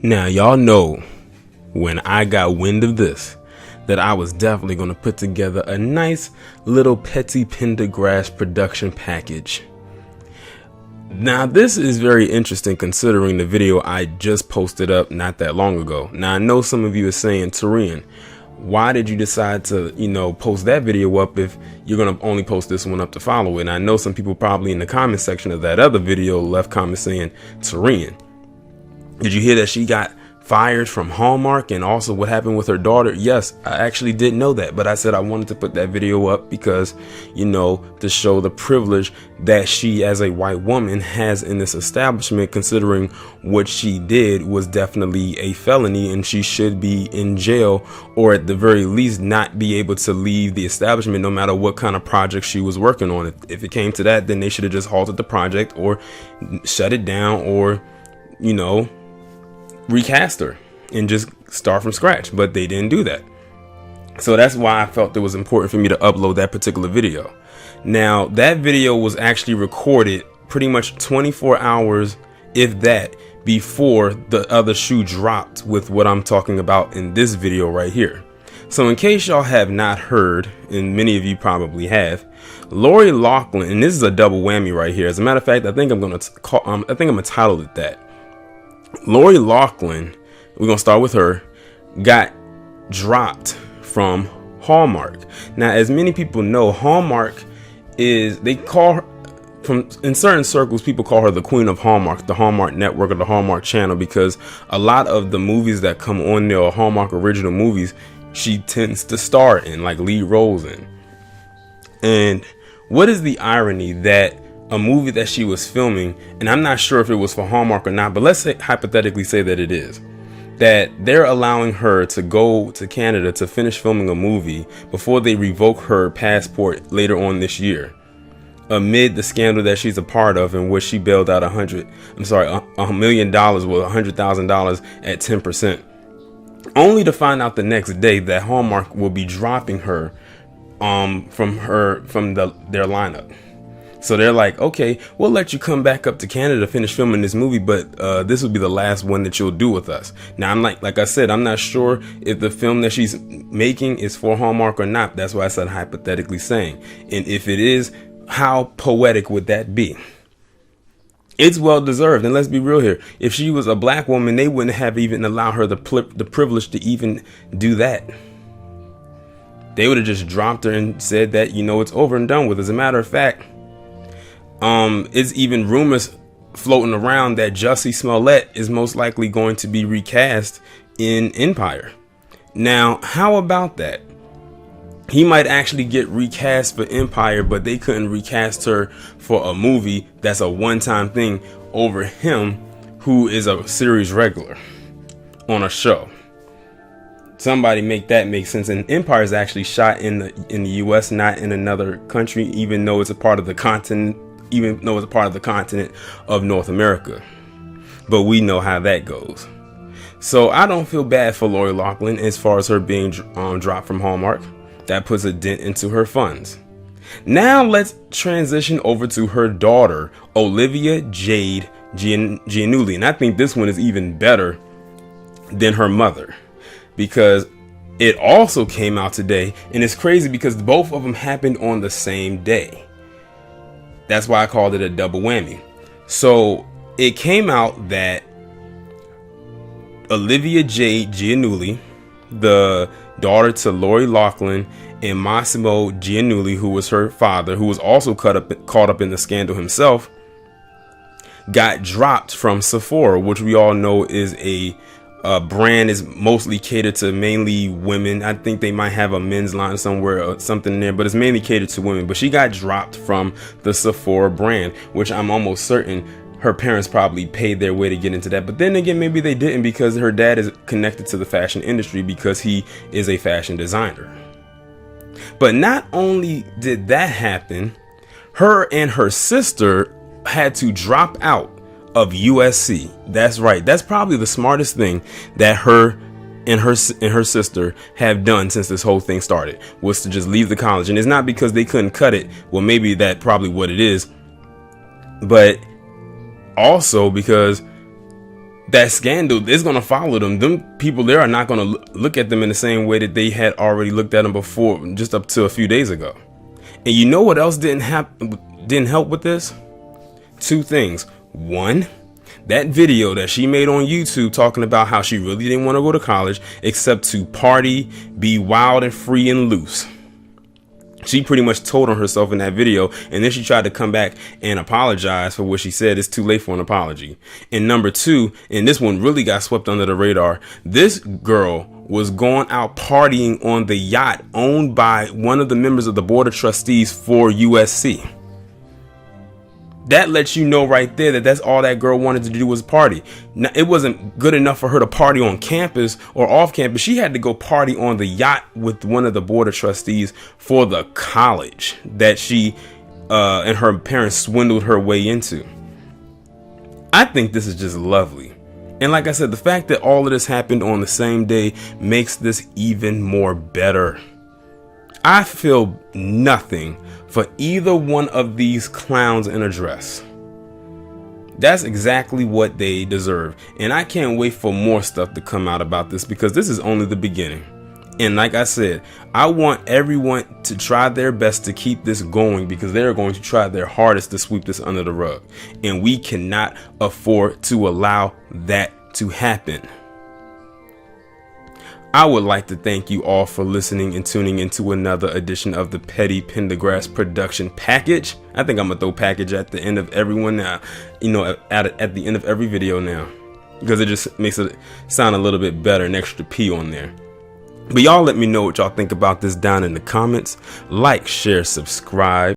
Now, y'all know when I got wind of this, that I was definitely going to put together a nice little petty Pendergrass production package. Now, this is very interesting considering the video I just posted up not that long ago. Now, I know some of you are saying, Taurean, why did you decide to, post that video up if you're going to only post this one up to follow it? And I know some people probably in the comment section of that other video left comments saying, Taurean, did you hear that she got fired from Hallmark and also what happened with her daughter? Yes, I actually didn't know that, but I said I wanted to put that video up because, to show the privilege that she as a white woman has in this establishment, considering what she did was definitely a felony and she should be in jail, or at the very least not be able to leave the establishment no matter what kind of project she was working on. If it came to that, then they should have just halted the project or shut it down or, recast her and just start from scratch, but they didn't do that. So that's why I felt it was important for me to upload that particular video. Now, that video was actually recorded pretty much 24 hours, if that, before the other shoe dropped with what I'm talking about in this video right here. So in case y'all have not heard, and many of you probably have, Lori Loughlin, and this is a double whammy right here. As a matter of fact, I think I'm gonna title it that. Lori Loughlin, we're gonna start with her, got dropped from Hallmark. Now, as many people know, Hallmark they call her, in certain circles, people call her the queen of Hallmark, the Hallmark network or the Hallmark channel, because a lot of the movies that come on there are Hallmark original movies she tends to star in, like lead roles in. And what is the irony that a movie that she was filming, and I'm not sure if it was for Hallmark or not, but let's hypothetically say that it is, that they're allowing her to go to Canada to finish filming a movie before they revoke her passport later on this year, amid the scandal that she's a part of, in which she bailed out $1 million with $100,000 at 10%, only to find out the next day that Hallmark will be dropping her from their lineup. So they're like, okay, we'll let you come back up to Canada to finish filming this movie, but this will be the last one that you'll do with us. Now, I'm like I said, I'm not sure if the film that she's making is for Hallmark or not. That's why I said hypothetically saying. And if it is, how poetic would that be? It's well deserved. And let's be real here. If she was a black woman, they wouldn't have even allowed her the privilege to even do that. They would have just dropped her and said that, it's over and done with. As a matter of fact, it's even rumors floating around that Jussie Smollett is most likely going to be recast in Empire. Now, how about that? He might actually get recast for Empire, but they couldn't recast her for a movie that's a one-time thing over him, who is a series regular on a show. Somebody make that make sense. And Empire is actually shot in the US, not in another country, even though it's a part of the continent of North America. But we know how that goes. So I don't feel bad for Lori Loughlin as far as her being dropped from Hallmark. That puts a dent into her funds. Now let's transition over to her daughter, Olivia Jade Giannulli. And I think this one is even better than her mother, because it also came out today. And it's crazy because both of them happened on the same day. That's why I called it a double whammy. So it came out that Olivia Jade Giannulli, the daughter to Lori Loughlin, and Massimo Giannulli, who was her father, who was also caught up in the scandal himself, got dropped from Sephora, which we all know is a brand is mostly catered to mainly women. I think they might have a men's line somewhere or something there, but it's mainly catered to women. But she got dropped from the Sephora brand, which I'm almost certain her parents probably paid their way to get into that. But then again, maybe they didn't, because her dad is connected to the fashion industry because he is a fashion designer. But not only did that happen, her and her sister had to drop out of USC. That's right. That's probably the smartest thing that her and her sister have done since this whole thing started, was to just leave the college. And it's not because they couldn't cut it. Well, maybe that's probably what it is. But also because that scandal is going to follow them. Them people there are not going to look at them in the same way that they had already looked at them before, just up to a few days ago. And you know what else didn't help with this? Two things. One, that video that she made on YouTube talking about how she really didn't want to go to college except to party, be wild and free and loose. She pretty much told on herself in that video, and then she tried to come back and apologize for what she said. It's too late for an apology. And number two, and this one really got swept under the radar, this girl was going out partying on the yacht owned by one of the members of the board of trustees for USC. That lets you know right there that that's all that girl wanted to do was party. Now, it wasn't good enough for her to party on campus or off campus. She had to go party on the yacht with one of the board of trustees for the college that she and her parents swindled her way into. I think this is just lovely. And like I said, the fact that all of this happened on the same day makes this even more better. I feel nothing for either one of these clowns in a dress. That's exactly what they deserve. And I can't wait for more stuff to come out about this, because this is only the beginning. And like I said, I want everyone to try their best to keep this going, because they're going to try their hardest to sweep this under the rug. And we cannot afford to allow that to happen. I would like to thank you all for listening and tuning into another edition of the Petty Pendergrass production package. I think I'm gonna throw package at the end of everyone now, at the end of every video now, because it just makes it sound a little bit better, an extra P on there. But y'all let me know what y'all think about this down in the comments. Like, share, subscribe.